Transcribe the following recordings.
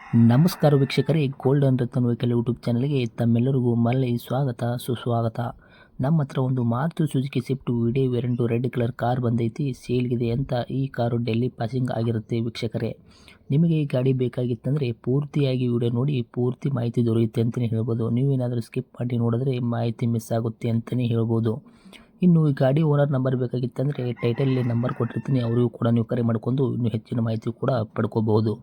ನಮಸ್ಕಾರ ವೀಕ್ಷಕರೇ, golden Ratan vehicle YouTube ಚಾನಲ್ಗೆ ತಮ್ಮೆಲ್ಲರಿಗೂ ಮರಳಿ ಸ್ವಾಗತ ಸುಸ್ವಾಗತ. ನಮ್ಮ ಹತ್ರ ಒಂದು Maruti Suzuki Swift video variant red colour car ಬಂದೈತಿ, ಸೇಲ್ಗಿದೆ ಅಂತ. ಈ ಕಾರು ಡೆಲ್ಲಿ ಪಾಸಿಂಗ್ ಆಗಿರುತ್ತೆ ವೀಕ್ಷಕರೇ. ನಿಮಗೆ ಈ ಗಾಡಿ ಬೇಕಾಗಿತ್ತಂದರೆ ಪೂರ್ತಿಯಾಗಿ ವಿಡಿಯೋ ನೋಡಿ ಪೂರ್ತಿ ಮಾಹಿತಿ ದೊರೆಯುತ್ತೆ ಅಂತಲೇ ಹೇಳ್ಬೋದು. ನೀವೇನಾದರೂ ಸ್ಕಿಪ್ ಮಾಡಿ ನೋಡಿದ್ರೆ ಮಾಹಿತಿ ಮಿಸ್ ಆಗುತ್ತೆ ಅಂತಲೇ ಹೇಳ್ಬೋದು. ಇನ್ನು ಈ ಗಾಡಿ ಓನರ್ ನಂಬರ್ ಬೇಕಾಗಿತ್ತಂದರೆ ಟೈಟಲಲ್ಲಿ ನಂಬರ್ ಕೊಟ್ಟಿರ್ತೀನಿ, ಅವರಿಗೂ ಕೂಡ ನೀವು ಕರೆ ಮಾಡ್ಕೊಂಡು ಇನ್ನೂ ಹೆಚ್ಚಿನ ಮಾಹಿತಿ ಕೂಡ ಪಡ್ಕೋಬಹುದು.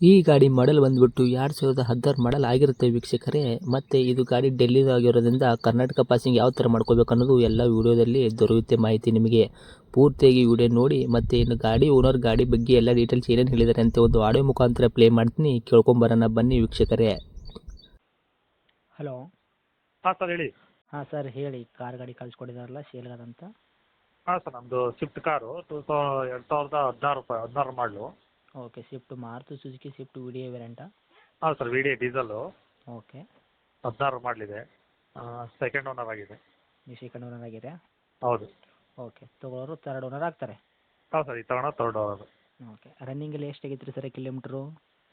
ಈ ಗಾಡಿ ಮಾಡೆಲ್ ಬಂದುಬಿಟ್ಟು 2016 ಮಾಡೆಲ್ ಆಗಿರುತ್ತೆ ವೀಕ್ಷಕರೇ. ಮತ್ತು ಇದು ಗಾಡಿ ಡೆಲ್ಲಿದು ಆಗಿರೋದ್ರಿಂದ ಕರ್ನಾಟಕ ಪಾಸಿಂಗ್ ಯಾವ ಥರ ಮಾಡ್ಕೋಬೇಕು ಅನ್ನೋದು ಎಲ್ಲ ವಿಡಿಯೋದಲ್ಲಿ ದೊರೆಯುತ್ತೆ ಮಾಹಿತಿ ನಿಮಗೆ. ಪೂರ್ತಿಯಾಗಿ ವಿಡಿಯೋ ನೋಡಿ. ಮತ್ತು ಇನ್ನು ಗಾಡಿ ಓನರ್ ಗಾಡಿ ಬಗ್ಗೆ ಎಲ್ಲ ಡೀಟೇಲ್ಸ್ ಏನೇನು ಹೇಳಿದ್ದಾರೆ ಅಂತ ಒಂದು ಆಡಿಯೋ ಮುಖಾಂತರ ಪ್ಲೇ ಮಾಡ್ತೀನಿ, ಕೇಳ್ಕೊಂಬರೋಣ ಬನ್ನಿ ವೀಕ್ಷಕರೇ. ಹಲೋ. ಹಾಂ ಸರ್ ಹೇಳಿ. ಹಾಂ ಸರ್ ಹೇಳಿ, ಕಾರ್ ಗಾಡಿ ಕಳಿಸ್ಕೊಟ್ಟಿದ್ದಾರಲ್ಲ ಸೇಲ್ಗಾದಂತ. ಹಾಂ ಸರ್, ನಮ್ಮದು ಸ್ವಿಫ್ಟ್ ಕಾರು 2016 ಮಾಡಲು. Okay, Swift Maruti Suzuki Swift video ವೇರಿಯಂಟಾ? ಹಾಂ ಸರ್, ವಿಡಿಯೋ ಡೀಸೆಲ್ಲು. ಓಕೆ. 16 ಮಾಡಲಿದೆ. ಸೆಕೆಂಡ್ ಓನರ್ ಆಗಿದೆ. ನೀವು ಸೆಕೆಂಡ್ ಓನರ್ ಆಗಿದೆ? ಹೌದು. ಓಕೆ, ತೊಗೊಳೋರು ಥರ್ಡ್ ಓನರ್ ಆಗ್ತಾರೆ? ಹಾಂ ಸರ್, ಈ ತಗೊಂಡು ಥರ್ಡ್ ಓನರ್. ಓಕೆ, ರನ್ನಿಂಗಲ್ಲಿ ಎಷ್ಟು ಆಗೈತೆ ರೀ ಸರ್ ಕಿಲೋಮೀಟ್ರು?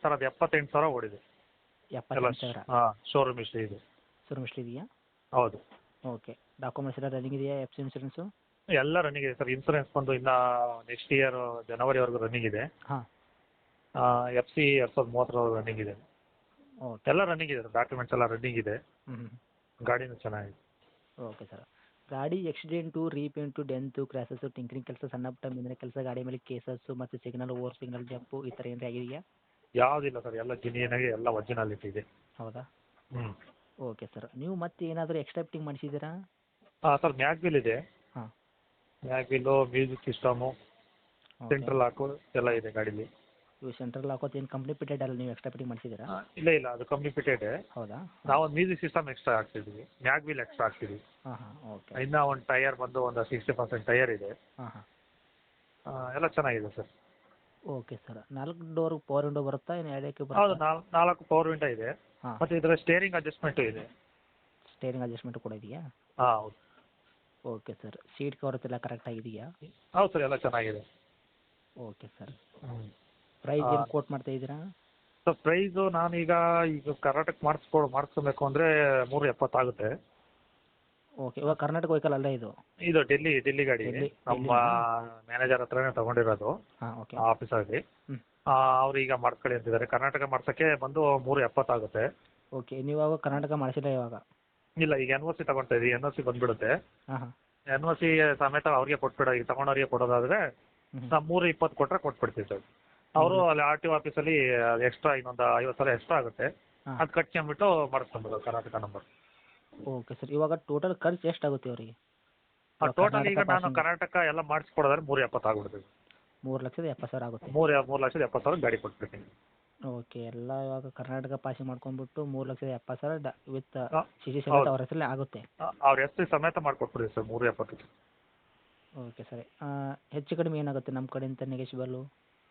ಸರ್ ಅದು 78,000 ಓಡಿದೆ. 78,000? ಹಾಂ, ಶೋರೂಮ್ ಇಷ್ಟು ಇದೆ. ಶೋರೂಮ್ ಎಷ್ಟು ಇದೆಯಾ? ಹೌದು. ಓಕೆ, ಡಾಕ್ಯುಮೆಂಟ್ಸ್ ಎಲ್ಲ ರನ್ನಿಂಗ್ ಇದೆಯಾ? ಎಫ್ ಸಿ ಇನ್ಸೂರೆನ್ಸು ಎಲ್ಲ ರನ್ನಿಂಗ್ ಇದೆ ಸರ್. ಇನ್ಸೂರೆನ್ಸ್ ಬಂದು ಇನ್ನು ನೆಕ್ಸ್ಟ್ ಇಯರ್ ಜನವರಿವರೆಗೂ ರನ್ನಿಂಗ್ ಇದೆ. ಹಾಂ. FC 2030 ರನ್ನಿಂಗ್ ಇದೆ. ಓಕೆ. ಎಲ್ಲ ರನ್ನಿಂಗ್ ಇದೆ ಸರ್, ಡಾಕ್ಯುಮೆಂಟ್ಸ್ ಎಲ್ಲ ರನ್ನಿಂಗ್ ಇದೆ. ಹ್ಞೂ. ಗಾಡಿನೂ ಚೆನ್ನಾಗಿದೆ. Okay sir. ಗಾಡಿ ಆಕ್ಸಿಡೆಂಟು, ರೀಪೇಂಟು, ಡೆಂತು, ಕ್ರ್ಯಾಸಸ್ಸು, ಟಿಂಕರಿಂಗ್ ಕೆಲಸ, ಸಣ್ಣ ಪುಟ್ಟ ಮೇಲಿನ ಕೆಲಸ, ಗಾಡಿ ಮೇಲೆ ಕೇಸಸ್ಸು ಮತ್ತು ಸಿಗ್ನಲ್ ಓವರ್ ಸಿಗ್ನಲ್ ಜಂಪು ಈ ಥರ ಏನಾರ ಆಗಿದೆಯಾ? ಯಾವುದಿಲ್ಲ ಸರ್, ಎಲ್ಲ ಜಿನಿಯನಾಗಿ ಎಲ್ಲ ಒರಿಜಿನಾಲಿಟಿ ಇದೆ. ಹೌದಾ? ಹ್ಞೂ. Okay sir. ನೀವು ಮತ್ತೆ ಏನಾದರೂ ಎಕ್ಸ್ಟ್ರಾ ಫಿಟ್ಟಿಂಗ್ ಮಾಡಿಸಿದ್ದೀರಾ? ಹಾಂ ಸರ್, ಮ್ಯಾಗ್ವಿಲ್ ಇದೆ. ಹಾಂ. Mag wheel, music system, central lock ಎಲ್ಲ ಇದೆ ಗಾಡೀಲಿ. ಇವು ಸೆಂಟ್ರಲ್ ಹಾಕೋದು ಏನು ಕಂಪ್ನಿ ಫಿಟೆಡ್ ಅಲ್ಲ, ನೀವು ಎಕ್ಸ್ಟ್ರಾ ಫಿಟ್ಟಿಂಗ್ ಮಾಡಿಸಿದ್ದೀರಾ? ಇಲ್ಲ ಅದು ಕಂಪ್ನಿ ಫಿಟೆಡ್. ಹೌದಾ? ನಾವು ಒಂದು ಮ್ಯೂಸಿಕ್ ಸಿಸ್ಟಮ್ ಎಕ್ಸ್ಟ್ರಾ ಹಾಕ್ತಿದ್ವಿ, ಮ್ಯಾಗ್ವಿಲ್ ಎಕ್ಸ್ಟ್ರಾ ಹಾಕ್ತಿದ್ವಿ. ಹಾಂ ಹಾಂ. ಓಕೆ. ಇನ್ನು ಒಂದು ಟೈರ್ ಬಂದು ಒಂದು 60% ಟೈರ್ ಇದೆ. ಹಾಂ ಹಾಂ. ಎಲ್ಲ ಚೆನ್ನಾಗಿದೆ sir. Okay sir. 4 door power window ಬರುತ್ತಾ, ಏನು ಎರಡಕ್ಕೆ ಹೌದು, ಬರುತ್ತಾ? 4 ಪವರ್ ವಿಂಡೋ ಇದೆ. ಹಾಂ. ಮತ್ತು ಇದರ ಸ್ಟೇರಿಂಗ್ ಅಡ್ಜಸ್ಟ್ಮೆಂಟು ಇದೆ. ಸ್ಟೇರಿಂಗ್ ಅಡ್ಜಸ್ಟ್ಮೆಂಟ್ ಕೂಡ ಇದೆಯಾ? ಹಾಂ ಹೌದು. Okay sir. ಸೀಟ್ ಕವರ್ಸ್ ಎಲ್ಲ ಕರೆಕ್ಟ್ ಆಗಿದೆಯಾ? ಹೌದು ಸರ್, ಎಲ್ಲ ಚೆನ್ನಾಗಿದೆ. Okay sir. ಹ್ಞೂ. ಪ್ರೈಸ್ ಏನು ಕೋಟ್ ಮಾಡ್ತಾ ಇದ್ದೀರಾ? ಸರ್ ಪ್ರೈಸು ನಾನೀಗ ಕರ್ನಾಟಕ ಮಾಡಿಸ್ಕೋಬೇಕು ಅಂದರೆ 370 ಆಗುತ್ತೆ. ಓಕೆ, ಇವಾಗ ಕರ್ನಾಟಕ ವೆಹಿಕಲ್ ಅಲ್ಲ ಇದು? ಇದು ಡೆಲ್ಲಿ ಗಾಡಿ. ನಮ್ಮ ಡೆಲ್ಲಿನಾ? ಮ್ಯಾನೇಜರ್ ಹತ್ರನೇ ತಗೊಂಡಿರೋದು ಹಾಂ. ಓಕೆ. ಆಫೀಸಲ್ಲಿ. ಹ್ಞೂ. ಅವ್ರು ಈಗ ಮಾಡ್ಕೊಳ್ಳಿ ಅಂತಿದ್ದಾರೆ. ಕರ್ನಾಟಕ ಮಾಡ್ಸೋಕ್ಕೆ ಬಂದು 370 ಆಗುತ್ತೆ. ಓಕೆ, ನೀವು ಇವಾಗ ಕರ್ನಾಟಕ ಮಾಡಿಸಿಲ್ಲ ಇವಾಗ? ಇಲ್ಲ, ಈಗ NOC ತಗೊಳ್ತಾ ಇದ್ದೀವಿ. NOC ಬಂದುಬಿಡುತ್ತೆ. ಹಾಂ ಹಾಂ. NOC ಸಮೇತ ಅವ್ರಿಗೆ ಕೊಟ್ಬಿಡೋ, ಈಗ ತಗೊಂಡವ್ರಿಗೆ ಕೊಡೋದಾದರೆ ನಾವು 320 ಕೊಟ್ಟರೆ ಕೊಟ್ಬಿಡ್ತೀವಿ ಸರ್. ಅವರು ಅಲ್ಲಿ RTO ಆಫೀಸಲ್ಲಿ ಎಕ್ಸ್ಟ್ರಾ ಇನ್ನೊಂದು 50,000 ಎಕ್ಸ್ಟ್ರಾ ಆಗುತ್ತೆ. ಹಾಂ. ಅದು ಕಟ್ಕೊಂಬಿಟ್ಟು ಮಾಡಿಸ್ಕೊಂಬೋದು ಕರ್ನಾಟಕ ನಂಬರ್. Okay sir. ಇವಾಗ ಟೋಟಲ್ ಖರ್ಚು ಎಷ್ಟಾಗುತ್ತೆ ಅವರಿಗೆ? ಟೋಟಲ್ ಈಗ ನಾನು ಕರ್ನಾಟಕ ಎಲ್ಲ ಮಾಡಿಸ್ಕೊಡೋದ್ರೆ 370 ಆಗ್ಬಿಡ್ತೀವಿ. 3,70,000 ಆಗುತ್ತೆ? 3,70,000 ಗಾಡಿ ಕೊಟ್ಬಿಡ್ತೀನಿ. ಓಕೆ, ಎಲ್ಲ ಇವಾಗ ಕರ್ನಾಟಕ ಪಾಸಿಂಗ್ ಮಾಡ್ಕೊಂಡ್ಬಿಟ್ಟು 3,70,000 ವಿತ್ ಹಾಂ, CC ಸಮೇತ ಅವ್ರ ಹೆಸರಲ್ಲೇ ಆಗುತ್ತೆ? ಅವ್ರ ಹೆಸರು ಸಮೇತ ಮಾಡಿಕೊಟ್ಬಿಡಿ ಸರ್ 370. ಓಕೆ ಸರಿ. ಹೆಚ್ಚು ಕಡಿಮೆ ಏನಾಗುತ್ತೆ ನಮ್ಮ ಕಡೆಯಿಂದ ನೆಗೆಶಿಬಲ್ಲು?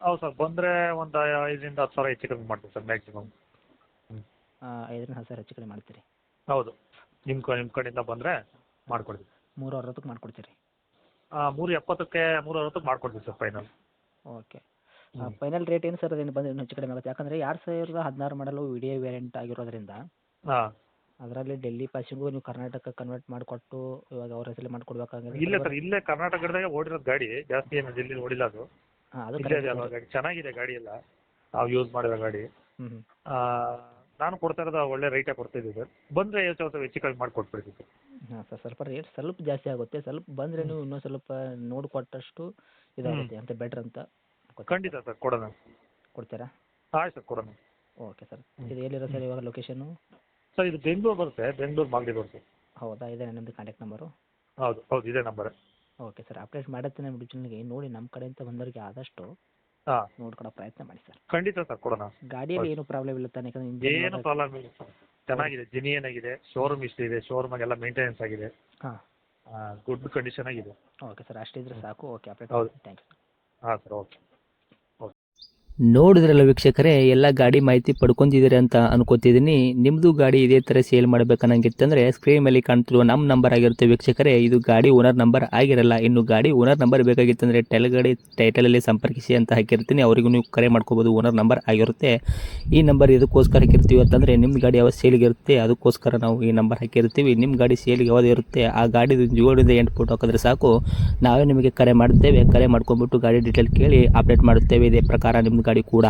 ಹೌದು ಸರ್, ಬಂದರೆ ಒಂದು 5,000 10,000 ಹೆಚ್ಚು ಕಮ್ಮಿ ಮಾಡ್ತೀವಿ ಸರ್ ಮ್ಯಾಕ್ಸಿಮಮ್. 5,000 ಹೆಚ್ಚು ಕಡಿಮೆ ಮಾಡ್ತೀರಿ? ಹೌದು, ನಿಮ್ಮ ಕಡೆಯಿಂದ ಬಂದರೆ ಮಾಡಿಕೊಡ್ತೀವಿ. 360ಕ್ಕೆ ಮಾಡ್ಕೊಡ್ತೀರಿ? 370ಕ್ಕೆ ಮಾಡ್ಕೊಡ್ತೀವಿ sir final. Okay. Final rate ಏನು ಸರ್? ಅದೇನು ಬಂದು ಇನ್ನೂ ಹೆಚ್ಚು ಕಡಿಮೆ ಆಗುತ್ತೆ? ಯಾಕಂದರೆ 2016 ಮಾಡಲು ವಿಡಿಯೋ ವೇರಿಯಂಟ್ ಆಗಿರೋದ್ರಿಂದ ಹಾಂ. ಅದರಲ್ಲಿ ಡೆಲ್ಲಿ ಪಾಸಿಂಗು ನೀವು ಕರ್ನಾಟಕ ಕನ್ವರ್ಟ್ ಮಾಡಿಕೊಟ್ಟು ಇವಾಗ ಅವ್ರ ಹೆಸರಲ್ಲಿ ಮಾಡಿಕೊಡ್ಬೇಕಾಗಿದೆ? ಇಲ್ಲ ಸರ್, ಇಲ್ಲೇ ಕರ್ನಾಟಕದಾಗೆ ಓಡಿರೋದು ಗಾಡಿ, ಜಾಸ್ತಿ ಏನು ಡೆಲ್ಲಿ ಓಡಿಲ್ಲ ಅದು. ಹಾಂ, ಅದು ಇಲ್ಲೇ ಇದೆ ಅಲ್ವಾ ಗಾಡಿ, ಚೆನ್ನಾಗಿದೆ ಗಾಡಿ ಎಲ್ಲ ನಾವು ಯೂಸ್ ಮಾಡಿರೋ ಗಾಡಿ. ಹ್ಞೂ. ನಾನು ಕೊಡ್ತಾ ಇರೋದು ಒಳ್ಳೆ ರೇಟೇ ಕೊಡ್ತಿದ್ದೀವಿ ಸರ್. ಬಂದರೆ ಸ್ವಲ್ಪ ಹೆಚ್ಚು ಕಮ್ಮಿ ಮಾಡಿಕೊಟ್ಬಿಡ್ತೀವಿ ಸರ್. ಹಾಂ ಸರ್, ಸ್ವಲ್ಪ ರೇಟ್ ಸ್ವಲ್ಪ ಜಾಸ್ತಿ ಆಗುತ್ತೆ. ಸ್ವಲ್ಪ ಬಂದರೆ ನೀವು ಇನ್ನೂ ಸ್ವಲ್ಪ ನೋಡಿಕೊಟ್ಟಷ್ಟು ಇದಾಗುತ್ತೆ ಅಂತ, ಬೆಟ್ರ್ ಅಂತ. ಖಂಡಿತ ಸರ್, ಕೊಡೋಣ. ಕೊಡ್ತೀರಾ? ಆಯ್ತು ಸರ್, ಕೊಡೋಣ. Okay sir. ಇದು ಎಲ್ಲಿರೋ ಸರ್ ಇವಾಗ ಲೊಕೇಶನ್ನು? ಸರ್ ಇದು ಬೆಂಗಳೂರು ಬರುತ್ತೆ, ಬೆಂಗಳೂರು ಮಾಗಡಿ ಬರುತ್ತೆ. ಹೌದಾ? ಇದೇ ನಿಮ್ಮದು ಕಾಂಟ್ಯಾಕ್ಟ್ ನಂಬರು? ಹೌದು ಹೌದು, ಇದೇ ನಂಬರ್. ಓಕೆ ಸರ್, ಅಪ್ಡೇಟ್ ಮಾಡುತ್ತೇನೆ ನಮ್ಮ ಚಾನಲ್ಗೆ. ನೋಡಿ, ನಮ್ಮ ಕಡೆಯಿಂದ ಬಂದವರಿಗೆ ಆದಷ್ಟು ಹಾಂ, ನೋಡ್ಕೊಡೋ ಪ್ರಯತ್ನ ಮಾಡಿ ಸರ್. ಖಂಡಿತ ಸರ್, ಕೊಡೋಣ. ಗಾಡಿಯಲ್ಲಿ ಏನು ಪ್ರಾಬ್ಲಮ್ ಇಲ್ಲ ತಾನೆ? ಏನು ಪ್ರಾಬ್ಲಮ್ ಇಲ್ಲ ಸರ್, ಚೆನ್ನಾಗಿದೆ, ಜಿನಿಯನ್ ಆಗಿದೆ. ಶೋರೂಮ್ ಇಷ್ಟು ಇದೆ, ಶೋರೂಮಾಗೆಲ್ಲ ಮೇಂಟೆನೆನ್ಸ್ ಆಗಿದೆ. ಹಾಂ. ಗುಡ್ ಕಂಡೀಷನ್ ಆಗಿದೆ. ಓಕೆ ಸರ್, ಅಷ್ಟಿದ್ರೆ ಸಾಕು. Okay, update. ಹೌದು. Thank you. ಹಾಂ ಸರ್, ಓಕೆ. ನೋಡಿದ್ರಲ್ಲ ವೀಕ್ಷಕರೇ, ಎಲ್ಲ ಗಾಡಿ ಮಾಹಿತಿ ಪಡ್ಕೊಂಡಿದ್ದೀರಿ ಅಂತ ಅನ್ಕೋತಿದ್ದೀನಿ. ನಿಮ್ಮದು ಗಾಡಿ ಇದೇ ಥರ ಸೇಲ್ ಮಾಡಬೇಕನ್ನಂಗಿತ್ತಂದರೆ ಸ್ಕ್ರೀನ್ ಮೇಲೆ ಕಾಣ್ತಿರುವ ನಮ್ಮ ನಂಬರ್ ಆಗಿರುತ್ತೆ ವೀಕ್ಷಕರೇ. ಇದು ಗಾಡಿ ಓನರ್ ನಂಬರ್ ಆಗಿರಲ್ಲ. ಇನ್ನು ಗಾಡಿ ಓನರ್ ನಂಬರ್ ಬೇಕಾಗಿತ್ತಂದರೆ ಟೆಲ್ಗಡೆ ಟೈಟಲಲ್ಲಿ ಸಂಪರ್ಕಿಸಿ ಅಂತ ಹಾಕಿರ್ತೀನಿ. ಅವರಿಗೂ ನೀವು ಕರೆ ಮಾಡ್ಕೋಬೋದು. ಓನರ್ ನಂಬರ್ ಆಗಿರುತ್ತೆ. ಈ ನಂಬರ್ ಇದಕ್ಕೋಸ್ಕರ ಹಾಕಿರ್ತೀವಿ ಅಂತಂದರೆ ನಿಮ್ಮ ಗಾಡಿ ಯಾವ ಸೇಲಿಗೆ ಇರುತ್ತೆ ಅದಕ್ಕೋಸ್ಕರ ನಾವು ಈ ನಂಬರ್ ಹಾಕಿರ್ತೀವಿ. ನಿಮ್ಮ ಗಾಡಿ ಸೇಲಿಗೆ ಯಾವುದು ಇರುತ್ತೆ ಆ ಗಾಡಿದು 7ರಿಂದ 8 ಫೋಟೋ ಹಾಕಿದ್ರೆ ಸಾಕು, ನಾವೇ ನಿಮಗೆ ಕರೆ ಮಾಡ್ತೇವೆ. ಕರೆ ಮಾಡ್ಕೊಂಡ್ಬಿಟ್ಟು ಗಾಡಿ ಡೀಟೇಲ್ ಕೇಳಿ ಅಪ್ಡೇಟ್ ಮಾಡುತ್ತೇವೆ. ಇದೇ ಪ್ರಕಾರ ನಿಮ್ಮ ಗಾಡಿ ಕೂಡ.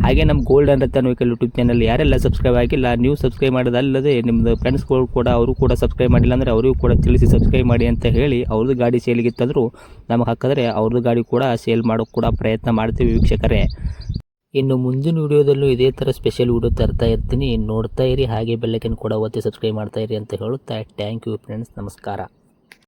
ಹಾಗೆ ನಮ್ಮ golden Ratan vehicle YouTube channel ಯಾರೆಲ್ಲ ಸಬ್ಸ್ಕ್ರೈಬ್ ಆಗಿಲ್ಲ, ನೀವು ಸಬ್ಸ್ಕ್ರೈಬ್ ಮಾಡೋದಲ್ಲದೆ ನಿಮ್ಮದು ಫ್ರೆಂಡ್ಸ್ಗಳು ಕೂಡ ಅವರು ಕೂಡ ಸಬ್ಸ್ಕ್ರೈಬ್ ಮಾಡಿಲ್ಲ ಅಂದರೆ ಅವರಿಗೂ ಕೂಡ ತಿಳಿಸಿ ಸಬ್ಸ್ಕ್ರೈಬ್ ಮಾಡಿ ಅಂತ ಹೇಳಿ. ಅವ್ರದ್ದು ಗಾಡಿ ಸೇಲಿಗಿತ್ತಂದರೂ ನಮಗೆ ಹಾಕಿದ್ರೆ ಅವ್ರದ್ದು ಗಾಡಿ ಕೂಡ ಸೇಲ್ ಮಾಡೋಕ್ಕೆ ಕೂಡ ಪ್ರಯತ್ನ ಮಾಡ್ತೀವಿ ವೀಕ್ಷಕರೇ. ಇನ್ನು ಮುಂದಿನ ವಿಡಿಯೋದಲ್ಲೂ ಇದೇ ಥರ ಸ್ಪೆಷಲ್ ವಿಡಿಯೋ ತರ್ತಾ ಇರ್ತೀನಿ. ನೋಡ್ತಾ ಇರಿ. ಹಾಗೆ ಬೆಲ್ಲೈಕನ್ ಕೂಡ ಒತ್ತಿ ಸಬ್ಸ್ಕ್ರೈಬ್ ಮಾಡ್ತಾ ಇರಿ ಅಂತ ಹೇಳುತ್ತಾ ಥ್ಯಾಂಕ್ ಯು ಫ್ರೆಂಡ್ಸ್. ನಮಸ್ಕಾರ.